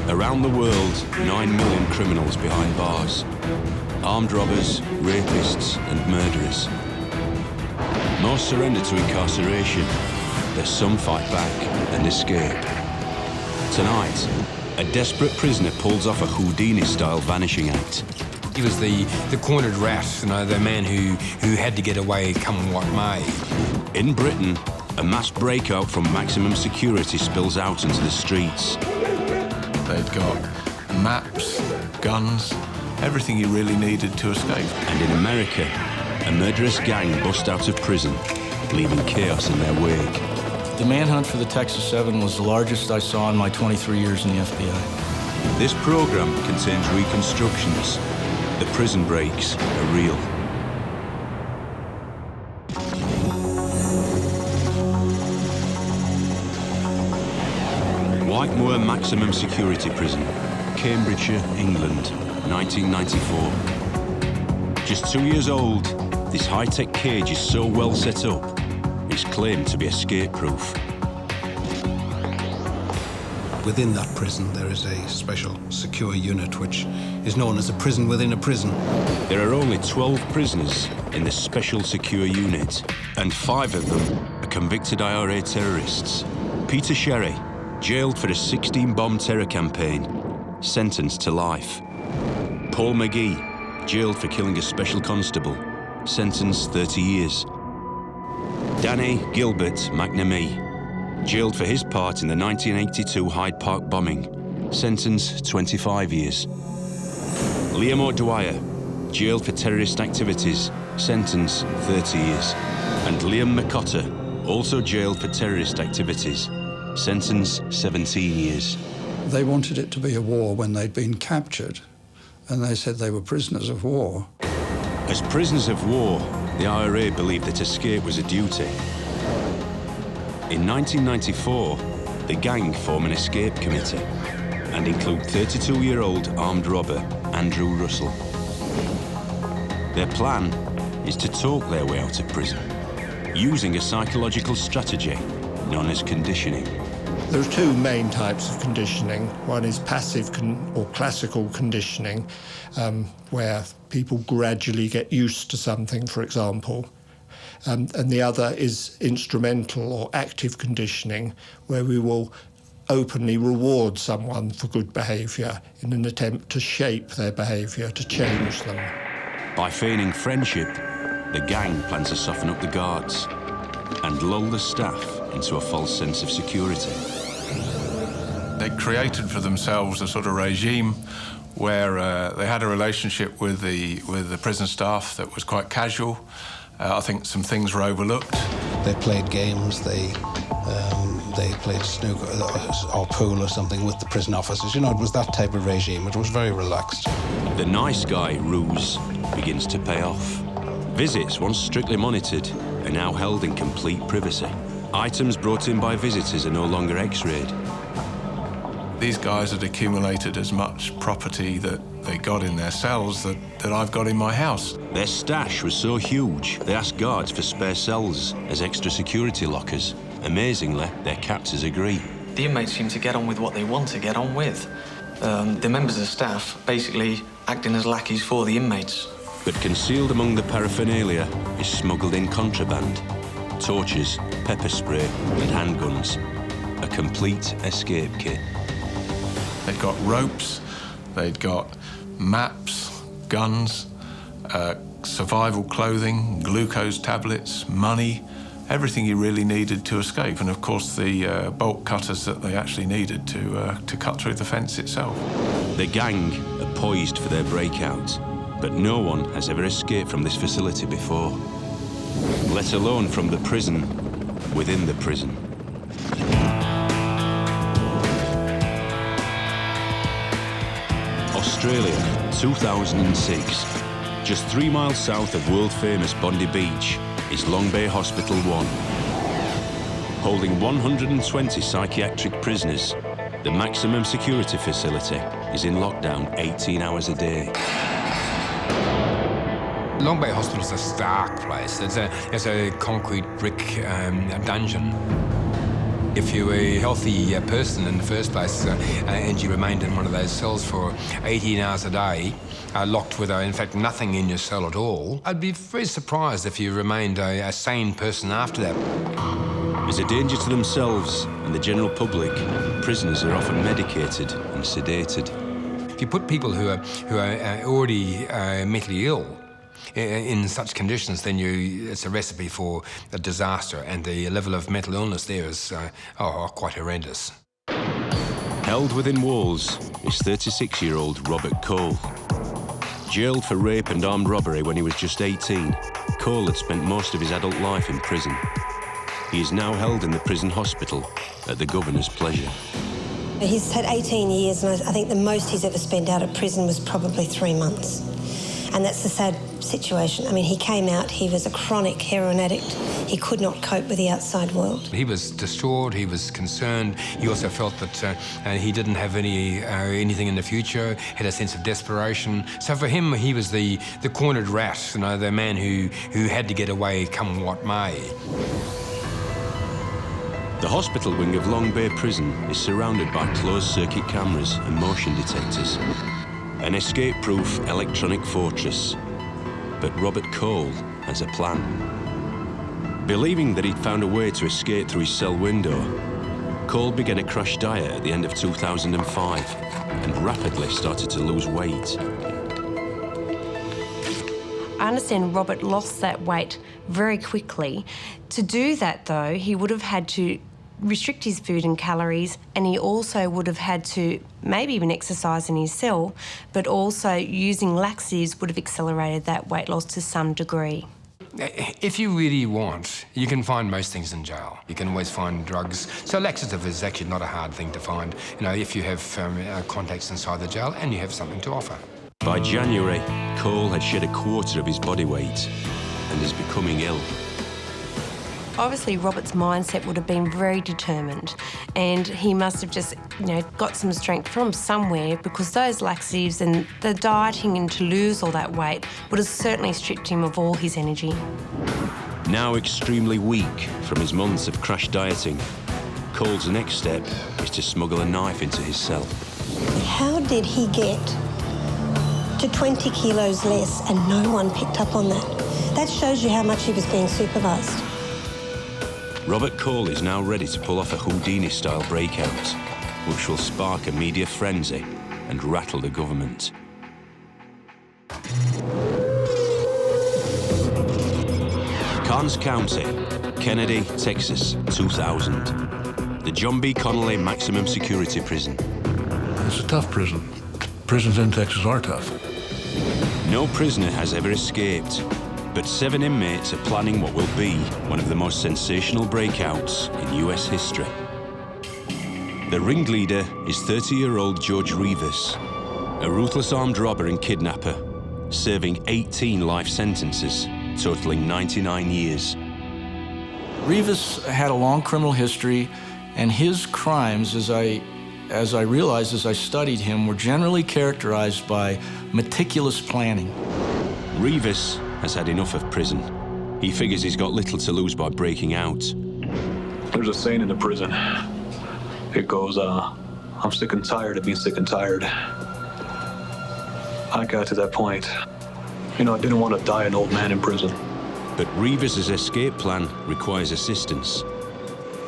Around the world, 9 million criminals behind bars. Armed robbers, rapists and murderers. Most surrender to incarceration, but some fight back and escape. Tonight, a desperate prisoner pulls off a Houdini-style vanishing act. He was the cornered rat, the man who had to get away come what may. In Britain, a mass breakout from maximum security spills out into the streets. They'd got maps, guns, everything you really needed to escape. And in America, a murderous gang bust out of prison, leaving chaos in their wake. The manhunt for the Texas 7 was the largest I saw in my 23 years in the FBI. This program contains reconstructions. The prison breaks are real. Whitemoor Maximum Security Prison, Cambridgeshire, England, 1994. Just 2 years old, this high-tech cage is so well set up, it's claimed to be escape-proof. Within that prison, there is a special secure unit which is known as a prison within a prison. There are only 12 prisoners in this special secure unit, and 5 of them are convicted IRA terrorists. Peter Sherry, jailed for a 16-bomb terror campaign, sentenced to life. Paul McGee, jailed for killing a special constable, sentenced 30 years. Danny Gilbert McNamee, jailed for his part in the 1982 Hyde Park bombing, sentenced 25 years. Liam O'Dwyer, jailed for terrorist activities, sentenced 30 years. And Liam McCotter, also jailed for terrorist activities, sentence 17 years. They wanted it to be a war when they'd been captured, and they said they were prisoners of war. As prisoners of war, the IRA believed that escape was a duty. In 1994, the gang form an escape committee and include 32-year-old armed robber Andrew Russell. Their plan is to talk their way out of prison, using a psychological strategy known as conditioning. There are 2 main types of conditioning. One is passive or classical conditioning, where people gradually get used to something, for example. And the other is instrumental or active conditioning, where we will openly reward someone for good behaviour in an attempt to shape their behaviour, to change them. By feigning friendship, the gang plans to soften up the guards and lull the staff into a false sense of security. They created for themselves a sort of regime where they had a relationship with the prison staff that was quite casual. I think some things were overlooked. They played games, they played snooker or pool or something with the prison officers. You know, it was that type of regime. It was very relaxed. The nice guy ruse begins to pay off. Visits, once strictly monitored, are now held in complete privacy. Items brought in by visitors are no longer x-rayed. These guys had accumulated as much property that they got in their cells that I've got in my house. Their stash was so huge, they asked guards for spare cells as extra security lockers. Amazingly, their captors agree. The inmates seem to get on with what they want to get on with. The members of staff basically acting as lackeys for the inmates. But concealed among the paraphernalia is smuggled in contraband, torches, pepper spray and handguns. A complete escape kit. They'd got ropes, they'd got maps, guns, survival clothing, glucose tablets, money, everything you really needed to escape, and of course the bolt cutters that they actually needed to cut through the fence itself. The gang are poised for their breakout, but no one has ever escaped from this facility before, let alone from the prison within the prison. Australia, 2006. Just 3 miles south of world-famous Bondi Beach is Long Bay Hospital 1. Holding 120 psychiatric prisoners, the maximum security facility is in lockdown 18 hours a day. Long Bay Hospital is a stark place. It's a concrete brick dungeon. If you were a healthy person in the first place and you remained in one of those cells for 18 hours a day, locked with, in fact, nothing in your cell at all, I'd be very surprised if you remained a sane person after that. As a danger to themselves and the general public, prisoners are often medicated and sedated. If you put people who are already mentally ill in such conditions, then it's a recipe for a disaster, and the level of mental illness there is quite horrendous. Held within walls is 36-year-old Robert Cole. Jailed for rape and armed robbery when he was just 18, Cole had spent most of his adult life in prison. He is now held in the prison hospital at the governor's pleasure. He's had 18 years, and I think the most he's ever spent out of prison was probably 3 months. And that's the sad situation. I mean, he came out, he was a chronic heroin addict. He could not cope with the outside world. He was distraught, he was concerned. He also felt that he didn't have anything in the future, had a sense of desperation. So for him, he was the cornered rat, you know, the man who had to get away come what may. The hospital wing of Long Bay Prison is surrounded by closed-circuit cameras and motion detectors. An escape-proof electronic fortress. But Robert Cole has a plan. Believing that he'd found a way to escape through his cell window, Cole began a crash diet at the end of 2005 and rapidly started to lose weight. I understand Robert lost that weight very quickly. To do that, though, he would have had to restrict his food and calories, and he also would have had to maybe even exercise in his cell, but also using laxatives would have accelerated that weight loss to some degree. If you really want, you can find most things in jail. You can always find drugs. So laxative is actually not a hard thing to find, you know, if you have contacts inside the jail and you have something to offer. By January, Cole had shed a quarter of his body weight and is becoming ill. Obviously, Robert's mindset would have been very determined, and he must have just, got some strength from somewhere, because those laxatives and the dieting and to lose all that weight would have certainly stripped him of all his energy. Now extremely weak from his months of crash dieting, Cole's next step is to smuggle a knife into his cell. How did he get to 20 kilos less and no one picked up on that? That shows you how much he was being supervised. Robert Cole is now ready to pull off a Houdini-style breakout, which will spark a media frenzy and rattle the government. Karnes County, Kennedy, Texas, 2000. The John B. Connolly Maximum Security Prison. It's a tough prison. Prisons in Texas are tough. No prisoner has ever escaped, but 7 inmates are planning what will be one of the most sensational breakouts in US history. The ringleader is 30-year-old George Rivas, a ruthless armed robber and kidnapper, serving 18 life sentences, totaling 99 years. Rivas had a long criminal history, and his crimes, as I realized as I studied him, were generally characterized by meticulous planning. Rivas has had enough of prison. He figures he's got little to lose by breaking out. There's a saying in the prison. It goes, I'm sick and tired of being sick and tired. I got to that point. I didn't want to die an old man in prison. But Rivas' escape plan requires assistance.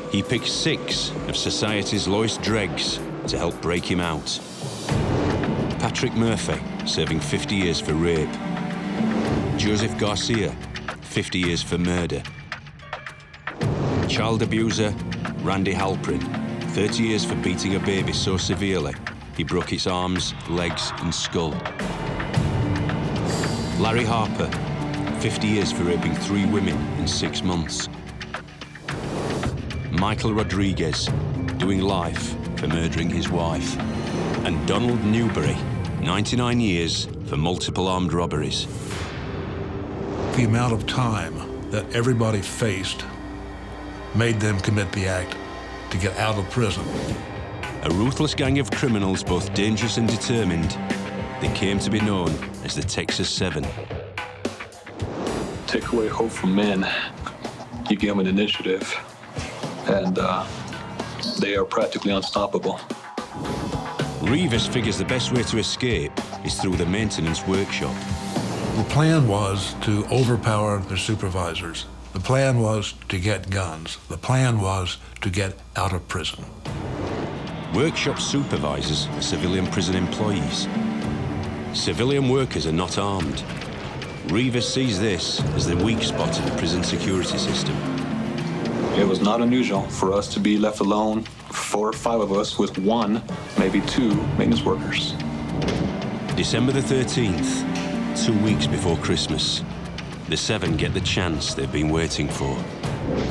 He picks 6 of society's lowest dregs to help break him out. Patrick Murphy, serving 50 years for rape. Joseph Garcia, 50 years for murder. Child abuser Randy Halprin, 30 years for beating a baby so severely he broke its arms, legs and skull. Larry Harper, 50 years for raping 3 women in 6 months. Michael Rodriguez, doing life for murdering his wife. And Donald Newberry, 99 years for multiple armed robberies. The amount of time that everybody faced made them commit the act to get out of prison. A ruthless gang of criminals, both dangerous and determined. They came to be known as the Texas 7. Take away hope from men, you give them an initiative, and They are practically unstoppable. Rivas figures the best way to escape is through the maintenance workshop. The plan was to overpower their supervisors. The plan was to get guns. The plan was to get out of prison. Workshop supervisors are civilian prison employees. Civilian workers are not armed. Rivas sees this as the weak spot in the prison security system. It was not unusual for us to be left alone, 4 or 5 of us, with 1, maybe 2 maintenance workers. December the 13th, 2 weeks before Christmas, the 7 get the chance they've been waiting for.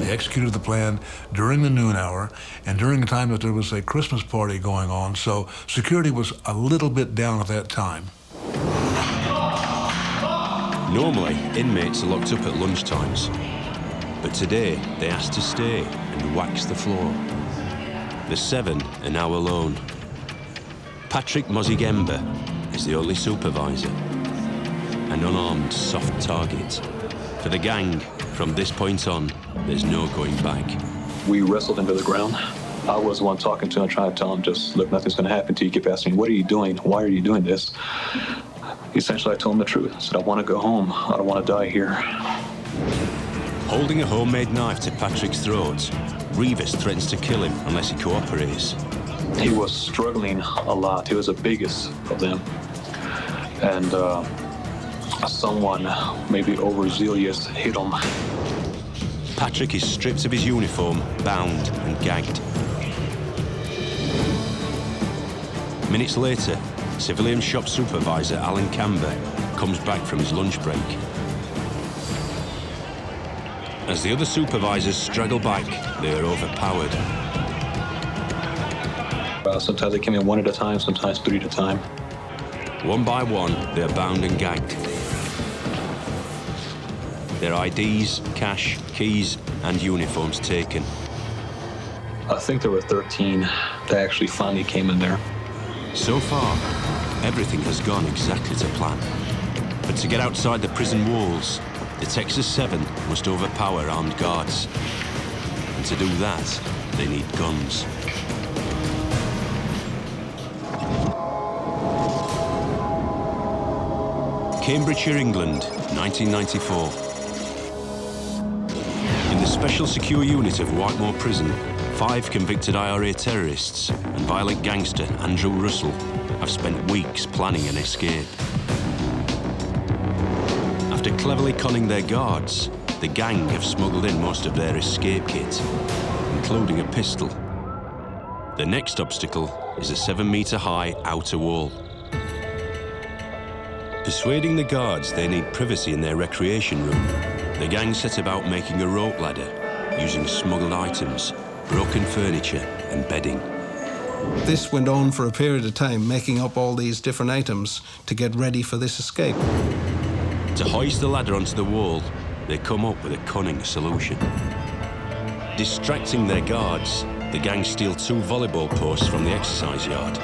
They executed the plan during the noon hour and during the time that there was a Christmas party going on, so security was a little bit down at that time. Normally, inmates are locked up at lunchtimes, but today they asked to stay and wax the floor. The 7 are now alone. Patrick Mozigemba is the only supervisor, an unarmed soft target. For the gang, from this point on, there's no going back. We wrestled him to the ground. I was the one talking to him, trying to tell him, just, look, nothing's going to happen to you. He kept asking me, what are you doing? Why are you doing this? Essentially, I told him the truth. I said, I want to go home. I don't want to die here. Holding a homemade knife to Patrick's throat, Rivas threatens to kill him unless he cooperates. He was struggling a lot. He was the biggest of them. And someone, maybe overzealous, hit him. Patrick is stripped of his uniform, bound and gagged. Minutes later, civilian shop supervisor Alan Camber comes back from his lunch break. As the other supervisors straggle back, they are overpowered. Sometimes they came in 1 at a time, sometimes 3 at a time. One by one, they are bound and gagged. Their IDs, cash, keys, and uniforms taken. I think there were 13 that actually finally came in there. So far, everything has gone exactly to plan. But to get outside the prison walls, the Texas 7 must overpower armed guards. And to do that, they need guns. Cambridgeshire, England, 1994. In the Special Secure Unit of Whitemore Prison, 5 convicted IRA terrorists and violent gangster Andrew Russell have spent weeks planning an escape. After cleverly conning their guards, the gang have smuggled in most of their escape kit, including a pistol. The next obstacle is a 7-metre-high outer wall. Persuading the guards they need privacy in their recreation room, the gang set about making a rope ladder using smuggled items, broken furniture and bedding. This went on for a period of time, making up all these different items to get ready for this escape. To hoist the ladder onto the wall, they come up with a cunning solution. Distracting their guards, the gang steal 2 volleyball posts from the exercise yard.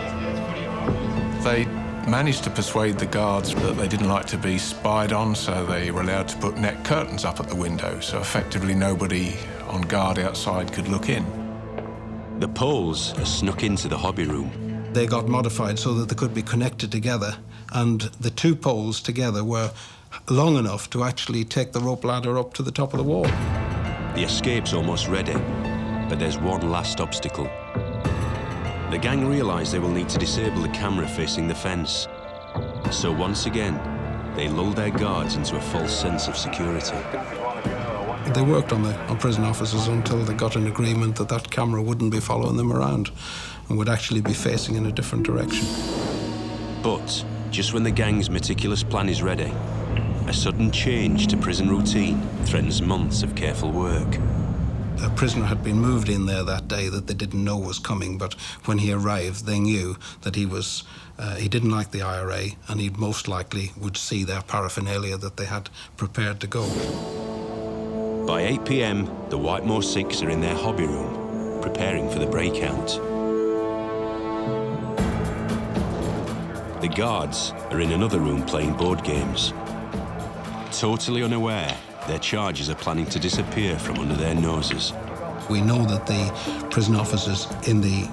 They managed to persuade the guards that they didn't like to be spied on, so they were allowed to put net curtains up at the window, so effectively nobody on guard outside could look in. The poles are snuck into the hobby room. They got modified so that they could be connected together, and the 2 poles together were long enough to actually take the rope ladder up to the top of the wall. The escape's almost ready, but there's one last obstacle. The gang realise they will need to disable the camera facing the fence. So once again, they lull their guards into a false sense of security. They worked on prison officers until they got an agreement that that camera wouldn't be following them around and would actually be facing in a different direction. But just when the gang's meticulous plan is ready, a sudden change to prison routine threatens months of careful work. A prisoner had been moved in there that day that they didn't know was coming, but when he arrived, they knew that he didn't like the IRA, and he most likely would see their paraphernalia that they had prepared to go. By 8 p.m, the Whitemore 6 are in their hobby room, preparing for the breakout. The guards are in another room playing board games. Totally unaware, their charges are planning to disappear from under their noses. We know that the prison officers in the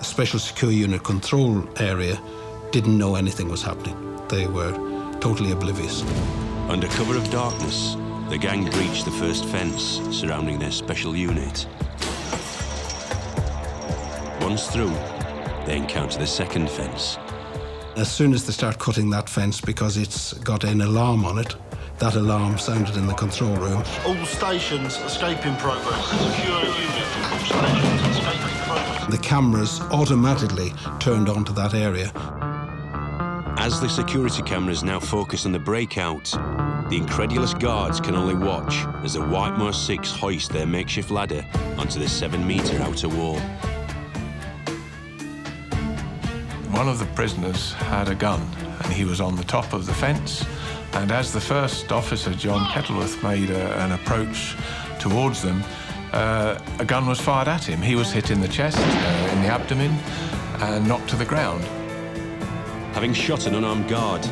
Special Secure Unit control area didn't know anything was happening. They were totally oblivious. Under cover of darkness, the gang breached the first fence surrounding their special unit. Once through, they encounter the second fence. As soon as they start cutting that fence, because it's got an alarm on it, that alarm sounded in the control room. All stations, escape in progress. Secure unit. All stations, escape in progress. The cameras automatically turned onto that area. As the security cameras now focus on the breakout, the incredulous guards can only watch as the Whitemore 6 hoist their makeshift ladder onto the 7-metre outer wall. One of the prisoners had a gun, and he was on the top of the fence. And as the first officer, John Kettleworth, made an approach towards them, a gun was fired at him. He was hit in the chest, in the abdomen, and knocked to the ground. Having shot an unarmed guard,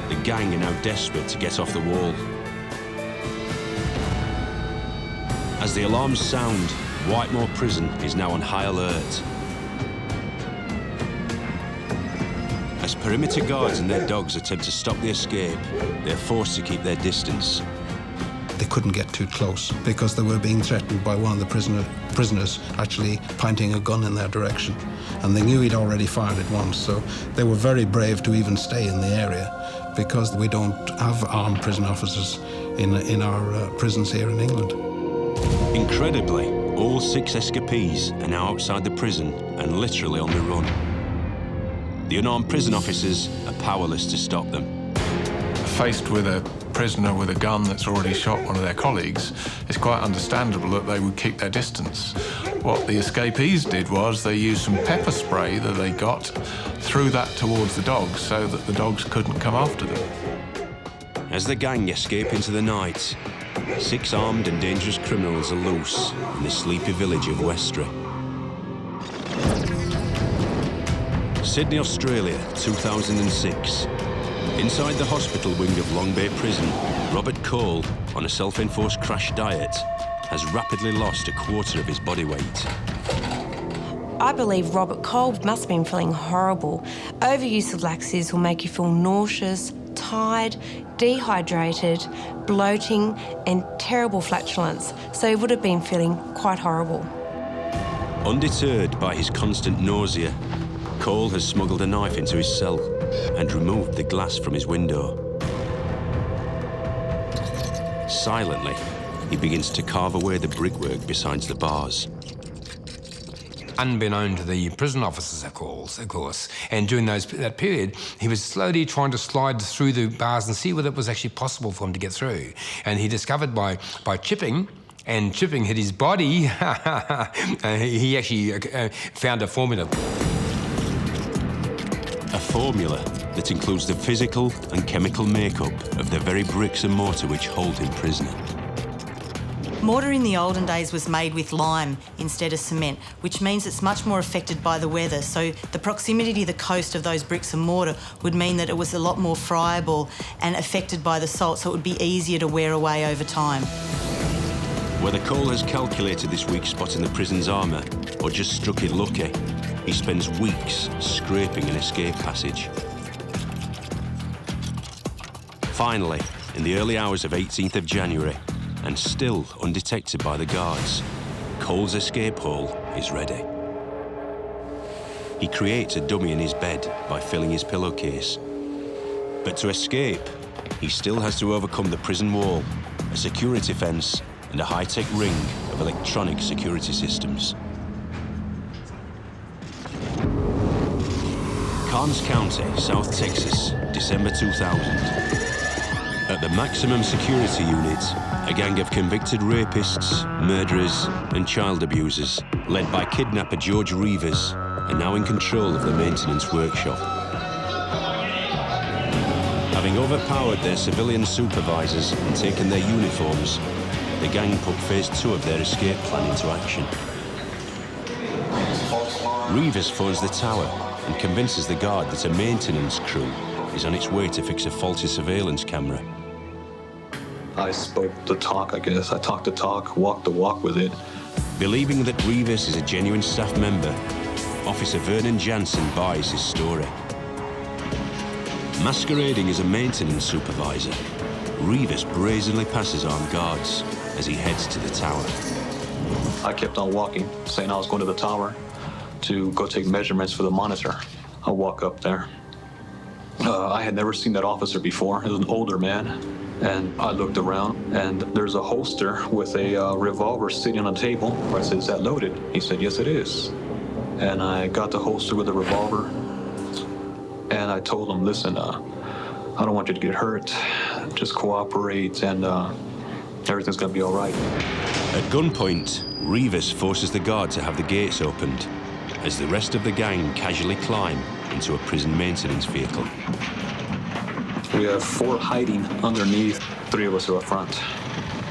the gang are now desperate to get off the wall. As the alarms sound, Whitemore Prison is now on high alert. As perimeter guards and their dogs attempt to stop the escape, they're forced to keep their distance. They couldn't get too close because they were being threatened by one of the prisoners actually pointing a gun in their direction. And they knew he'd already fired it once, so they were very brave to even stay in the area because we don't have armed prison officers in our prisons here in England. Incredibly, all 6 escapees are now outside the prison and literally on the run. The unarmed prison officers are powerless to stop them. Faced with a prisoner with a gun that's already shot one of their colleagues, it's quite understandable that they would keep their distance. What the escapees did was they used some pepper spray that they got, threw that towards the dogs so that the dogs couldn't come after them. As the gang escape into the night, 6 armed and dangerous criminals are loose in the sleepy village of Westra. Sydney, Australia, 2006. Inside the hospital wing of Long Bay Prison, Robert Cole, on a self-enforced crash diet, has rapidly lost a quarter of his body weight. I believe Robert Cole must have been feeling horrible. Overuse of laxatives will make you feel nauseous, tired, dehydrated, bloating and terrible flatulence, so he would have been feeling quite horrible. Undeterred by his constant nausea, Cole has smuggled a knife into his cell and removed the glass from his window. Silently, he begins to carve away the brickwork beside the bars. Unbeknown to the prison officers, of course, and during that period, he was slowly trying to slide through the bars and see whether it was actually possible for him to get through. And he discovered by chipping, and chipping hit his body, he actually found a formula. A formula that includes the physical and chemical makeup of the very bricks and mortar which hold him prisoner. Mortar in the olden days was made with lime instead of cement, which means it's much more affected by the weather. So the proximity to the coast of those bricks and mortar would mean that it was a lot more friable and affected by the salt, so it would be easier to wear away over time. Whether Cole has calculated this weak spot in the prison's armour or just struck it lucky, he spends weeks scraping an escape passage. Finally, in the early hours of 18th of January, and still undetected by the guards, Cole's escape hole is ready. He creates a dummy in his bed by filling his pillowcase. But to escape, he still has to overcome the prison wall, a security fence, and a high-tech ring of electronic security systems. Karnes County, South Texas, December 2000. At the maximum security unit, a gang of convicted rapists, murderers, and child abusers, led by kidnapper George Rivas, are now in control of the maintenance workshop. Having overpowered their civilian supervisors and taken their uniforms, the gang put phase 2 of their escape plan into action. Rivas phones the tower and convinces the guard that a maintenance crew is on its way to fix a faulty surveillance camera. I spoke the talk, I guess. I talked the talk, walked the walk with it. Believing that Rivas is a genuine staff member, Officer Vernon Jansen buys his story. Masquerading as a maintenance supervisor, Rivas brazenly passes armed guards as he heads to the tower. I kept on walking, saying I was going to the tower to go take measurements for the monitor. I walk up there. I had never seen that officer before. He was an older man. And I looked around, and there's a holster with a revolver sitting on a table. I said, "Is that loaded?" He said, "Yes, it is." And I got the holster with the revolver, and I told him, "Listen, I don't want you to get hurt. Just cooperate, and everything's gonna be all right." At gunpoint, Rivas forces the guard to have the gates opened as the rest of the gang casually climb into a prison maintenance vehicle. We have 4 hiding underneath. 3 of us are up front.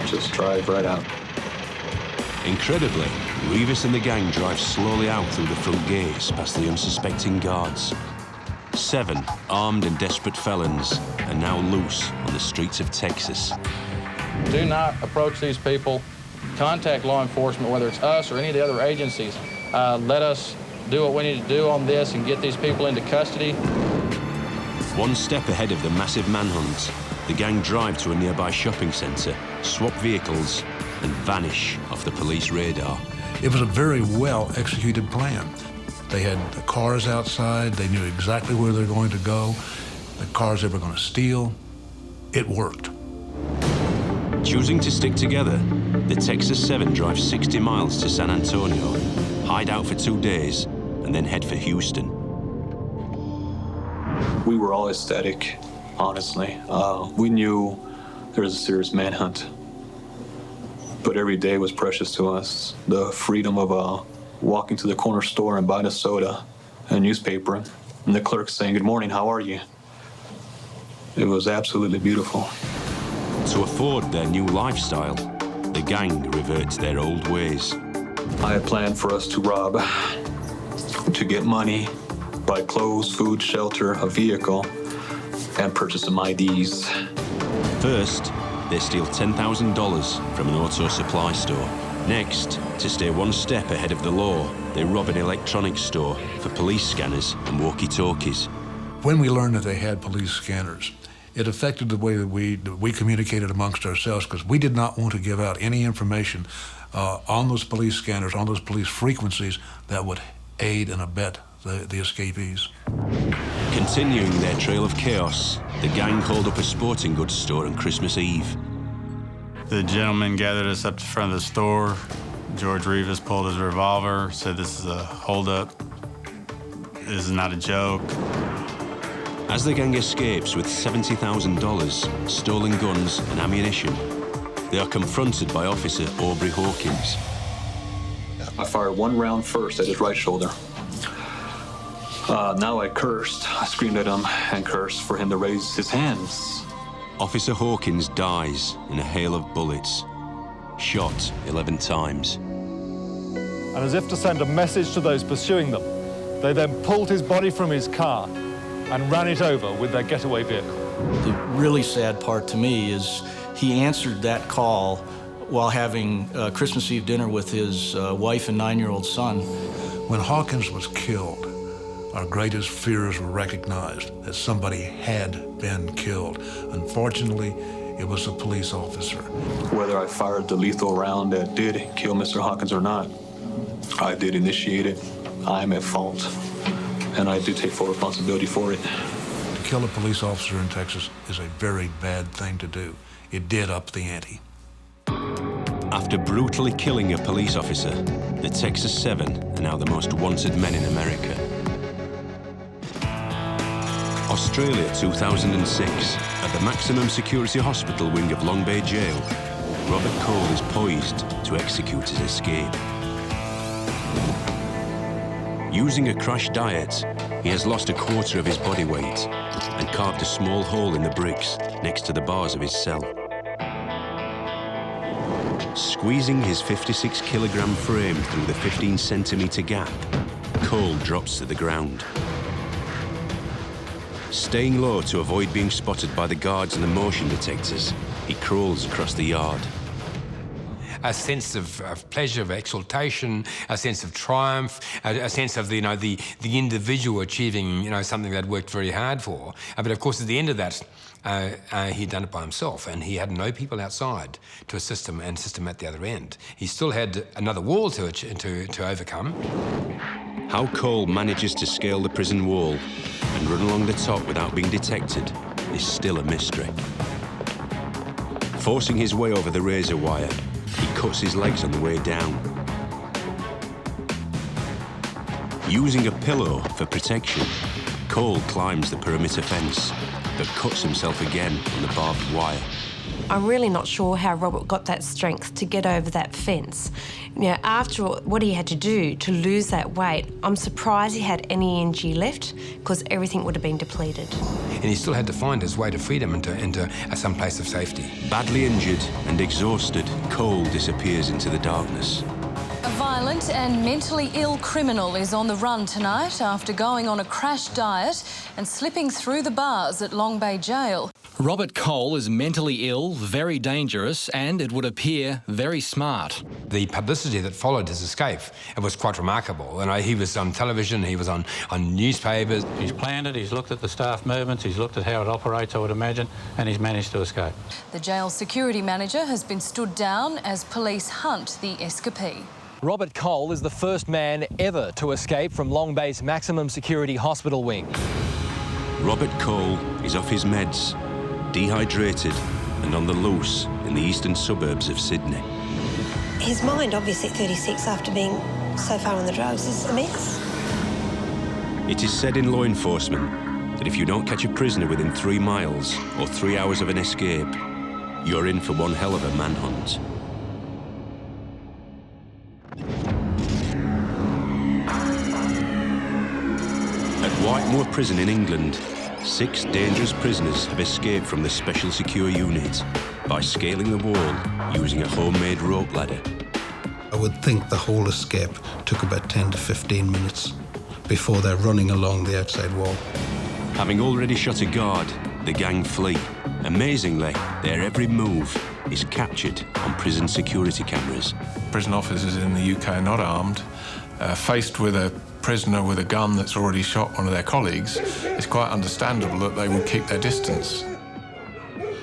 Just drive right out. Incredibly, Rivas and the gang drive slowly out through the front gates past the unsuspecting guards. 7 armed and desperate felons are now loose on the streets of Texas. Do not approach these people. Contact law enforcement, whether it's us or any of the other agencies. Let us do what we need to do on this and get these people into custody. One step ahead of the massive manhunt, the gang drive to a nearby shopping centre, swap vehicles, and vanish off the police radar. It was a very well-executed plan. They had the cars outside. They knew exactly where they're going to go, the cars they were going to steal. It worked. Choosing to stick together, the Texas 7 drive 60 miles to San Antonio, hide out for 2 days, and then head for Houston. We were all ecstatic, honestly. We knew there was a serious manhunt, but every day was precious to us. The freedom of walking to the corner store and buying a soda, a newspaper, and the clerk saying, "Good morning, how are you?" It was absolutely beautiful. To afford their new lifestyle, the gang revert to their old ways. I had planned for us to rob, to get money, buy clothes, food, shelter, a vehicle, and purchase some IDs. First, they steal $10,000 from an auto supply store. Next, to stay one step ahead of the law, they rob an electronics store for police scanners and walkie-talkies. When we learned that they had police scanners, it affected the way that we communicated amongst ourselves, because we did not want to give out any information on those police scanners, on those police frequencies that would aid and abet the escapees. Continuing their trail of chaos, the gang called up a sporting goods store on Christmas Eve. The gentleman gathered us up to the front of the store. George Rivas pulled his revolver, said, "This is a holdup. This is not a joke." As the gang escapes with $70,000, stolen guns and ammunition, they are confronted by Officer Aubrey Hawkins. I fired 1 round first at his right shoulder. Now I cursed. I screamed at him and cursed for him to raise his hands. Officer Hawkins dies in a hail of bullets, shot 11 times. And as if to send a message to those pursuing them, they then pulled his body from his car and ran it over with their getaway vehicle. The really sad part to me is he answered that call while having Christmas Eve dinner with his wife and 9-year-old son. When Hawkins was killed, our greatest fears were recognized, that somebody had been killed. Unfortunately, it was a police officer. Whether I fired the lethal round that did kill Mr. Hawkins or not, I did initiate it. I am at fault, and I do take full responsibility for it. To kill a police officer in Texas is a very bad thing to do. It did up the ante. After brutally killing a police officer, the Texas 7 are now the most wanted men in America. Australia 2006. At the maximum security hospital wing of Long Bay Jail, Robert Cole is poised to execute his escape. Using a crash diet, he has lost a quarter of his body weight and carved a small hole in the bricks next to the bars of his cell. Squeezing his 56-kilogram frame through the 15-centimetre gap, Cole drops to the ground. Staying low to avoid being spotted by the guards and the motion detectors, he crawls across the yard. a sense of pleasure, of exultation, a sense of triumph, a sense of the individual achieving something that worked very hard for. But of course, at the end of that, he'd done it by himself, and he had no people outside to assist him and assist him at the other end. He still had another wall to overcome. How Cole manages to scale the prison wall and run along the top without being detected is still a mystery. Forcing his way over the razor wire, he cuts his legs on the way down. Using a pillow for protection, Cole climbs the perimeter fence, but cuts himself again on the barbed wire. I'm really not sure how Robert got that strength to get over that fence. After what he had to do to lose that weight, I'm surprised he had any energy left, because everything would have been depleted. And he still had to find his way to freedom into some place of safety. Badly injured and exhausted, Cole disappears into the darkness. A violent and mentally ill criminal is on the run tonight after going on a crash diet and slipping through the bars at Long Bay Jail. Robert Cole is mentally ill, very dangerous, and it would appear very smart. The publicity that followed his escape, it was quite remarkable. He was on television, he was on newspapers. He's planned it, he's looked at the staff movements, he's looked at how it operates, I would imagine, and he's managed to escape. The jail security manager has been stood down as police hunt the escapee. Robert Cole is the first man ever to escape from Long Bay's maximum security hospital wing. Robert Cole is off his meds, dehydrated and on the loose in the eastern suburbs of Sydney. His mind, obviously at 36, after being so far on the drugs, is a mess. It is said in law enforcement that if you don't catch a prisoner within 3 miles or 3 hours of an escape, you're in for one hell of a manhunt. At Whitemoor Prison in England, 6 dangerous prisoners have escaped from the Special Secure Unit by scaling the wall using a homemade rope ladder. I would think the whole escape took about 10 to 15 minutes before they're running along the outside wall. Having already shot a guard, the gang flee. Amazingly, their every move is captured on prison security cameras. Prison officers in the UK are not armed. Faced with a prisoner with a gun that's already shot one of their colleagues, it's quite understandable that they would keep their distance.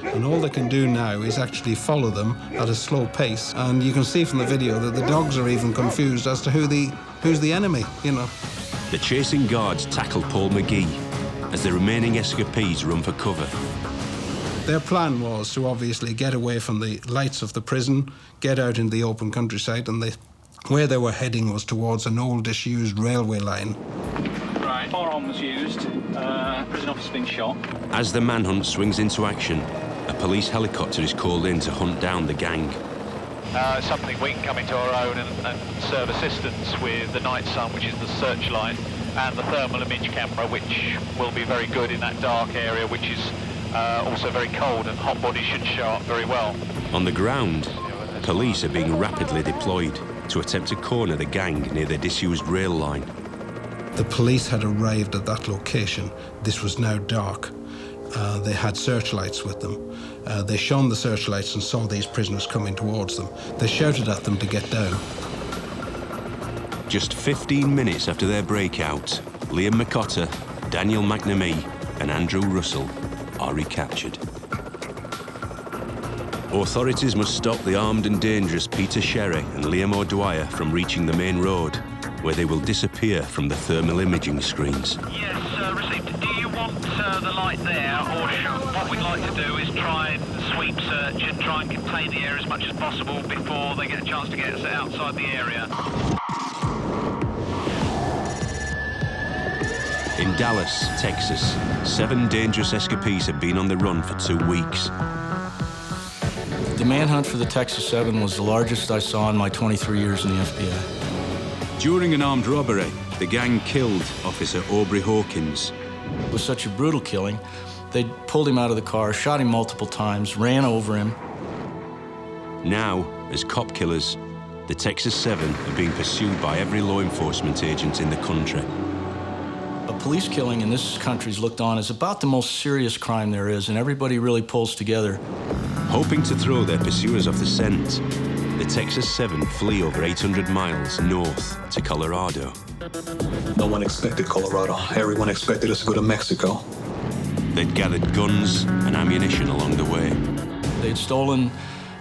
And all they can do now is actually follow them at a slow pace. And you can see from the video that the dogs are even confused as to who's the enemy, The chasing guards tackle Paul McGee as the remaining escapees run for cover. Their plan was to obviously get away from the lights of the prison, get out into the open countryside, and where they were heading was towards an old disused railway line. Right, firearm was used, prison officer's been shot. As the manhunt swings into action, a police helicopter is called in to hunt down the gang. Something we can come into our own and serve assistance with the night sun, which is the searchlight, and the thermal image camera, which will be very good in that dark area, which is also very cold, and hot bodies should show up very well. On the ground, police are being rapidly deployed to attempt to corner the gang near the disused rail line. The police had arrived at that location. This was now dark. They had searchlights with them. They shone the searchlights and saw these prisoners coming towards them. They shouted at them to get down. Just 15 minutes after their breakout, Liam McCotter, Daniel McNamee and Andrew Russell are recaptured. Authorities must stop the armed and dangerous Peter Sherry and Liam O'Dwyer from reaching the main road, where they will disappear from the thermal imaging screens. Yes, received. Do you want the light there, or what we'd like to do is try and sweep search and try and contain the area as much as possible before they get a chance to get us outside the area? In Dallas, Texas, 7 dangerous escapees have been on the run for 2 weeks. The manhunt for the Texas 7 was the largest I saw in my 23 years in the FBI. During an armed robbery, the gang killed Officer Aubrey Hawkins. It was such a brutal killing. They pulled him out of the car, shot him multiple times, ran over him. Now, as cop killers, the Texas 7 are being pursued by every law enforcement agent in the country. A police killing in this country is looked on as about the most serious crime there is, and everybody really pulls together. Hoping to throw their pursuers off the scent, the Texas 7 flee over 800 miles north to Colorado. No one expected Colorado. Everyone expected us to go to Mexico. They'd gathered guns and ammunition along the way. They'd stolen,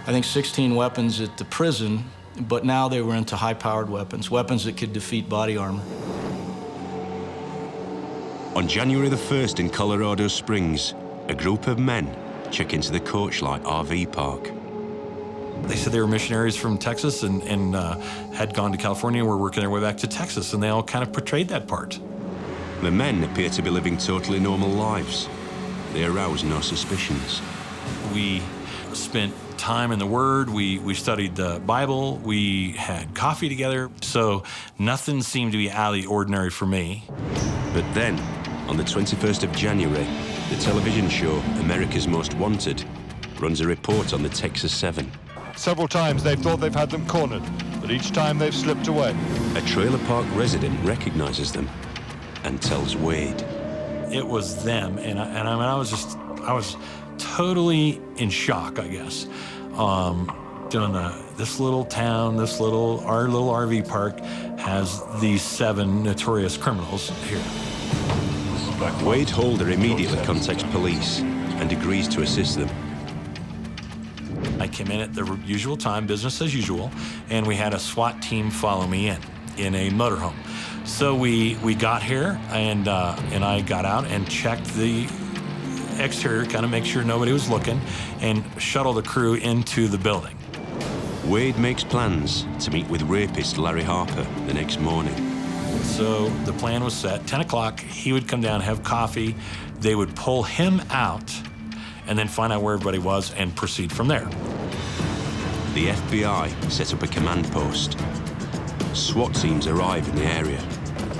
I think, 16 weapons at the prison, but now they were into high-powered weapons, weapons that could defeat body armor. On January the 1st in Colorado Springs, a group of men check into the Coachlight RV park. They said they were missionaries from Texas and had gone to California and were working their way back to Texas, and they all kind of portrayed that part. The men appear to be living totally normal lives. They arouse no suspicions. We spent time in the Word, we studied the Bible, we had coffee together, so nothing seemed to be out of the ordinary for me. But then, on the 21st of January, the television show America's Most Wanted runs a report on the Texas 7. Several times they've thought they've had them cornered, but each time they've slipped away. A trailer park resident recognizes them and tells Wade. It was them, and I was totally in shock, I guess. This little town, our little RV park has these 7 notorious criminals here. Wade Holder immediately contacts police and agrees to assist them. I came in at the usual time, business as usual, and we had a SWAT team follow me in a motorhome. So we got here, and I got out and checked the exterior, kind of make sure nobody was looking, and shuttled the crew into the building. Wade makes plans to meet with rapist Larry Harper the next morning. So the plan was set. 10 o'clock, he would come down, have coffee. They would pull him out and then find out where everybody was and proceed from there. The FBI set up a command post. SWAT teams arrive in the area.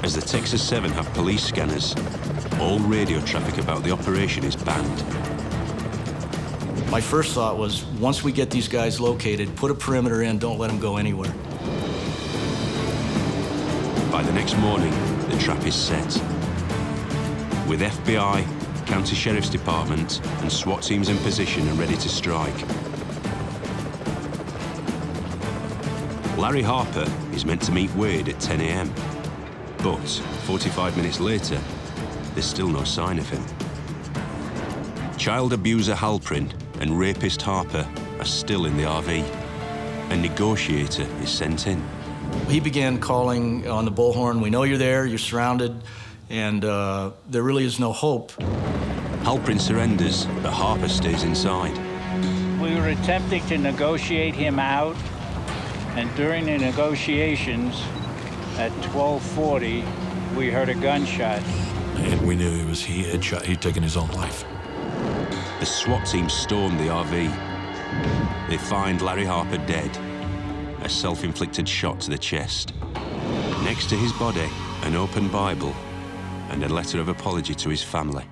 As the Texas 7 have police scanners, all radio traffic about the operation is banned. My first thought was, once we get these guys located, put a perimeter in, don't let them go anywhere. By the next morning, the trap is set. With FBI, County Sheriff's Department, and SWAT teams in position and ready to strike. Larry Harper is meant to meet Wade at 10 a.m. But 45 minutes later, there's still no sign of him. Child abuser Halprin and rapist Harper are still in the RV. A negotiator is sent in. He began calling on the bullhorn, "We know you're there, you're surrounded, and there really is no hope." Halprin surrenders, but Harper stays inside. We were attempting to negotiate him out, and during the negotiations at 12:40, we heard a gunshot. And we knew he'd taken his own life. The SWAT team storm the RV. They find Larry Harper dead, a self-inflicted shot to the chest. Next to his body, an open Bible and a letter of apology to his family.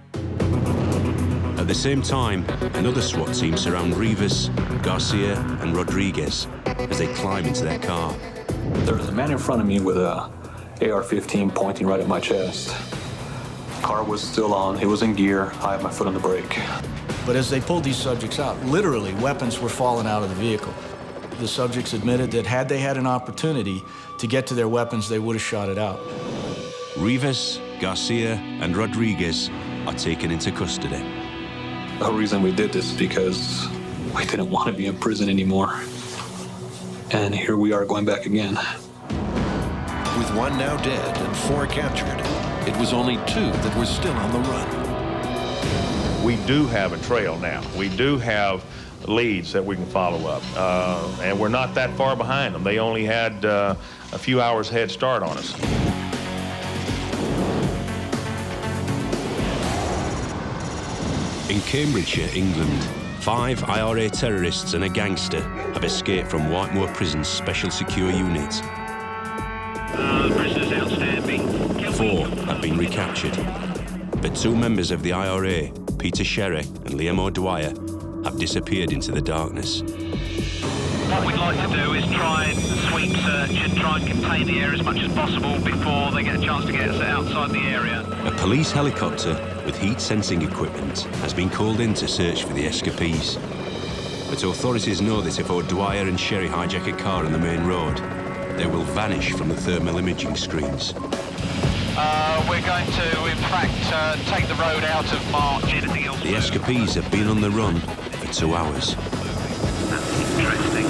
At the same time, another SWAT team surround Rivas, Garcia, and Rodriguez as they climb into their car. There was a man in front of me with a AR-15 pointing right at my chest. Car was still on, it was in gear, I had my foot on the brake. But as they pulled these subjects out, literally weapons were falling out of the vehicle. The subjects admitted that had they had an opportunity to get to their weapons, they would have shot it out. Rivas, Garcia, and Rodriguez are taken into custody. The reason we did this is because we didn't want to be in prison anymore. And here we are going back again. With 1 now dead and 4 captured, it was only 2 that were still on the run. We do have a trail now. We do have leads that we can follow up. And we're not that far behind them. They only had a few hours head start on us. In Cambridgeshire, England, 5 IRA terrorists and a gangster have escaped from Whitemoor Prison's Special Secure Unit. Prisoners outstanding. 4 have been recaptured, but 2 members of the IRA, Peter Sherry and Liam O'Dwyer, have disappeared into the darkness. What we'd like to do is try and sweep search and try and contain the area as much as possible before they get a chance to get us outside the area. A police helicopter with heat-sensing equipment has been called in to search for the escapees. But authorities know that if O'Dwyer and Sherry hijack a car on the main road, they will vanish from the thermal imaging screens. We're going to, in fact, take the road out of March. Anything else? The escapees have been on the run for 2 hours. That's interesting.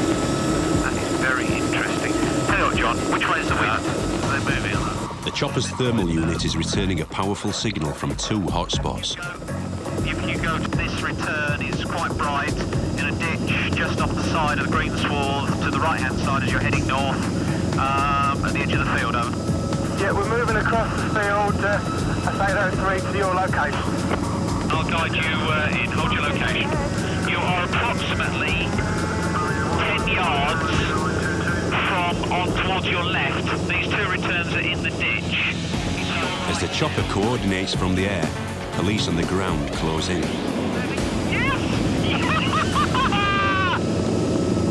That is very interesting. Tell you what, John, which way is the wind? They're moving. The chopper's thermal unit is returning a powerful signal from 2 hotspots. If you go to this return, it's quite bright in a ditch just off the side of the green sward to the right-hand side as you're heading north, at the edge of the field, over. Yeah, we're moving across the field, at 803 to your location. I'll guide you in, hold your location. You are approximately 10 yards from on towards your left. These 2 returns are in the ditch. As the chopper coordinates from the air, police on the ground close in. Yes!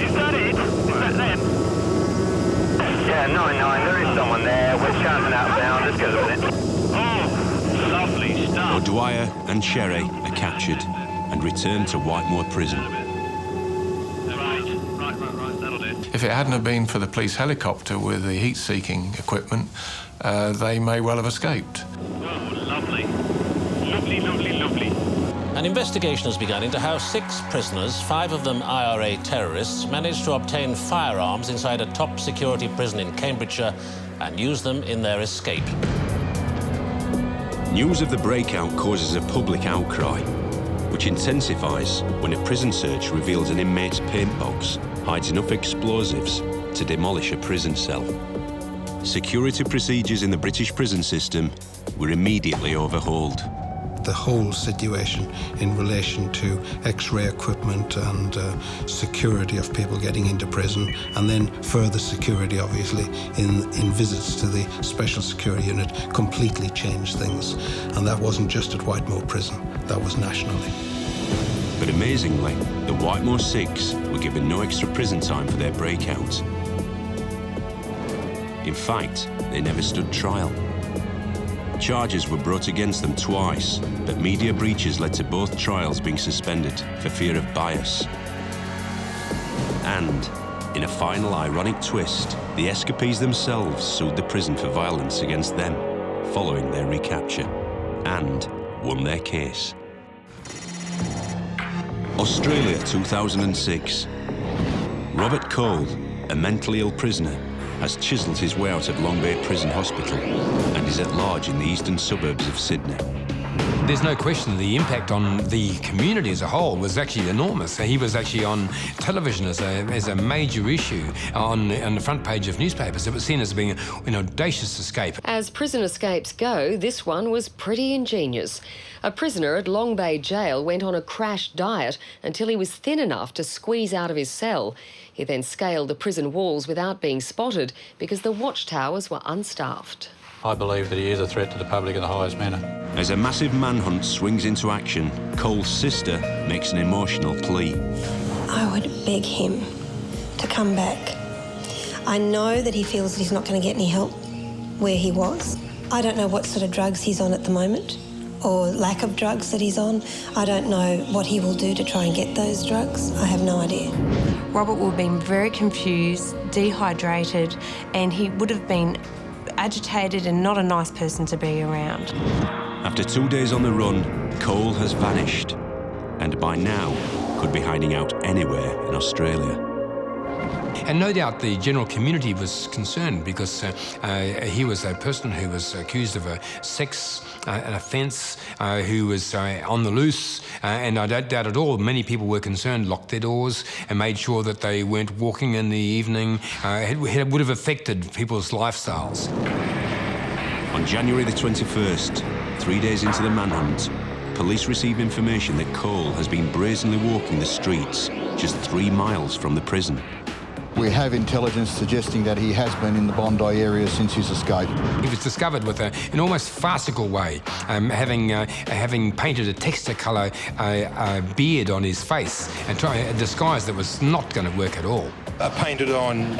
Is that it? Is that them? Yeah, 9-9, there is someone there. We're shouting outbound, just go with it. Oh, lovely stuff. O'Dwyer and Sherry are captured and returned to Whitemoor Prison. Right, that'll do. If it hadn't have been for the police helicopter with the heat-seeking equipment, they may well have escaped. Oh, lovely. Lovely. An investigation has begun into how 6 prisoners, 5 of them IRA terrorists, managed to obtain firearms inside a top security prison in Cambridgeshire and use them in their escape. News of the breakout causes a public outcry, which intensifies when a prison search reveals an inmate's paint box hides enough explosives to demolish a prison cell. Security procedures in the British prison system were immediately overhauled. The whole situation in relation to X-ray equipment and security of people getting into prison, and then further security, obviously, in visits to the Special Security Unit, completely changed things. And that wasn't just at Whitemoor Prison, that was nationally. But amazingly, the Whitemoor 6 were given no extra prison time for their breakout. In fact, they never stood trial. Charges were brought against them twice, but media breaches led to both trials being suspended for fear of bias. And, in a final ironic twist, the escapees themselves sued the prison for violence against them, following their recapture, and won their case. Australia 2006. Robert Cole, a mentally ill prisoner, has chiselled his way out of Long Bay Prison Hospital and is at large in the eastern suburbs of Sydney. There's no question the impact on the community as a whole was actually enormous. He was actually on television as a major issue on the front page of newspapers. It was seen as being an audacious escape. As prison escapes go, this one was pretty ingenious. A prisoner at Long Bay Jail went on a crash diet until he was thin enough to squeeze out of his cell. He then scaled the prison walls without being spotted because the watchtowers were unstaffed. I believe that he is a threat to the public in the highest manner. As a massive manhunt swings into action, Cole's sister makes an emotional plea. I would beg him to come back. I know that he feels that he's not going to get any help where he was. I don't know what sort of drugs he's on at the moment, or lack of drugs that he's on. I don't know what he will do to try and get those drugs. I have no idea. Robert would have been very confused, dehydrated, and he would have been agitated and not a nice person to be around. After 2 days on the run, Cole has vanished, and by now could be hiding out anywhere in Australia. And no doubt the general community was concerned because he was a person who was accused of a sex an offence, who was on the loose, and I don't doubt at all many people were concerned, locked their doors and made sure that they weren't walking in the evening. It would have affected people's lifestyles. On January the 21st, 3 days into the manhunt, police receive information that Cole has been brazenly walking the streets just 3 miles from the prison. We have intelligence suggesting that he has been in the Bondi area since his escape. He was discovered with an almost farcical way, having painted a texture colour beard on his face and trying a disguise that was not going to work at all. Painted on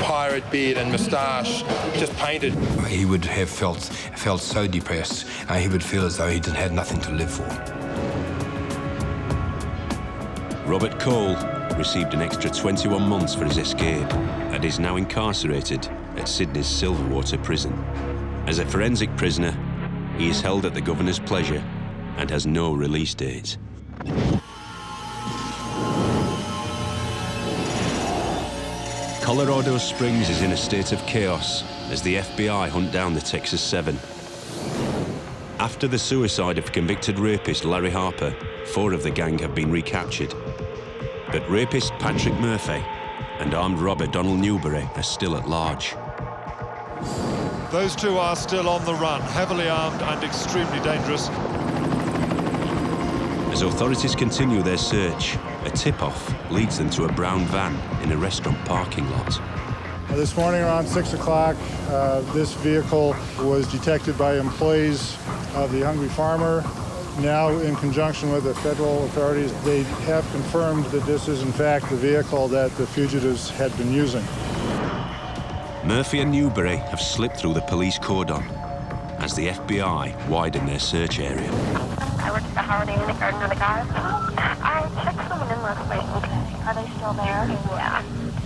pirate beard and moustache, just painted. He would have felt so depressed. He would feel as though he had nothing to live for. Robert Cole received an extra 21 months for his escape and is now incarcerated at Sydney's Silverwater prison. As a forensic prisoner, he is held at the governor's pleasure and has no release date. Colorado Springs is in a state of chaos as the FBI hunt down the Texas 7. After the suicide of convicted rapist Larry Harper, 4 of the gang have been recaptured. But rapist Patrick Murphy and armed robber Donald Newberry are still at large. Those 2 are still on the run, heavily armed and extremely dangerous. As authorities continue their search, a tip-off leads them to a brown van in a restaurant parking lot. This morning around 6 o'clock, this vehicle was detected by employees of the Hungry Farmer. Now, in conjunction with the federal authorities, they have confirmed that this is in fact the vehicle that the fugitives had been using. Murphy and Newberry have slipped through the police cordon as the FBI widen their search area. I worked at the Holiday Inn Garden of the Gods. I checked someone in last night. Okay. Are they still there? Yeah.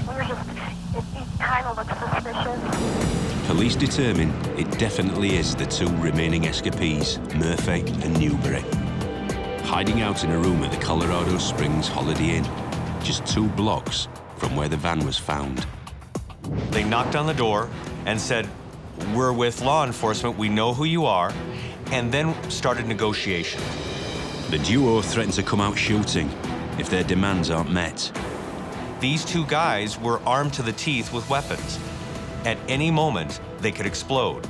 We were just, it kind of looks suspicious. Police determine it definitely is the 2 remaining escapees, Murphy and Newberry, hiding out in a room at the Colorado Springs Holiday Inn, just 2 blocks from where the van was found. They knocked on the door and said, "We're with law enforcement, we know who you are," and then started negotiation. The duo threatened to come out shooting if their demands aren't met. These 2 guys were armed to the teeth with weapons. At any moment, they could explode.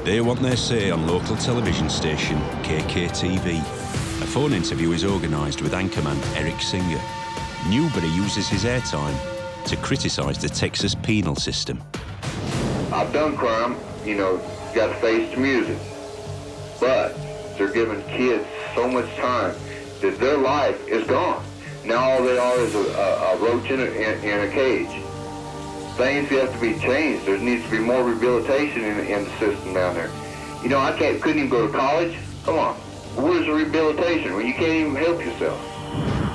They want their say on local television station KKTV. A phone interview is organised with anchorman Eric Singer. Newberry uses his airtime to criticise the Texas penal system. I've done crime, you know, got to face the music. But they're giving kids so much time that their life is gone. Now all they are is a roach in a cage. Things have to be changed. There needs to be more rehabilitation in the system down there. You know, couldn't even go to college. Come on, where's the rehabilitation when you can't even help yourself?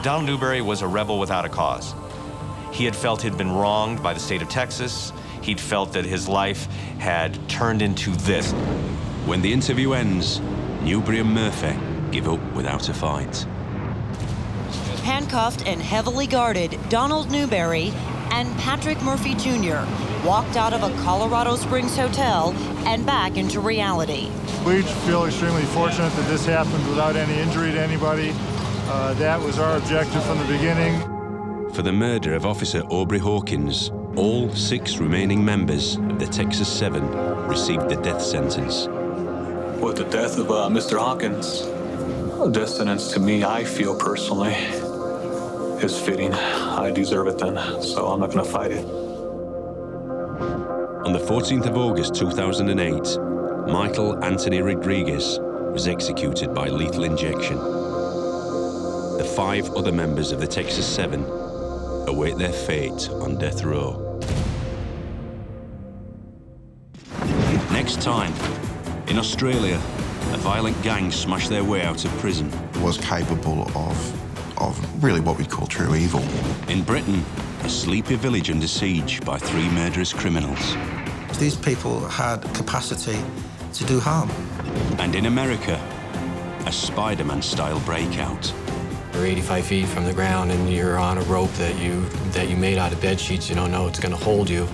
Donald Newberry was a rebel without a cause. He had felt he'd been wronged by the state of Texas. He'd felt that his life had turned into this. When the interview ends, Newberry and Murphy give up without a fight. Handcuffed and heavily guarded, Donald Newberry and Patrick Murphy Jr. walked out of a Colorado Springs hotel and back into reality. We feel extremely fortunate that this happened without any injury to anybody. That was our objective from the beginning. For the murder of Officer Aubrey Hawkins, all 6 remaining members of the Texas 7 received the death sentence. With the death of Mr. Hawkins, the death sentence to me, I feel personally, is fitting. I deserve it then, so I'm not going to fight it. On the 14th of August 2008, Michael Anthony Rodriguez was executed by lethal injection. The 5 other members of the Texas 7 await their fate on death row. Next time, in Australia, a violent gang smashed their way out of prison. Was capable of really what we'd call true evil. In Britain, a sleepy village under siege by 3 murderous criminals. These people had capacity to do harm. And in America, a Spider-Man-style breakout. You're 85 feet from the ground and you're on a rope that you made out of bed sheets. You don't know it's going to hold you.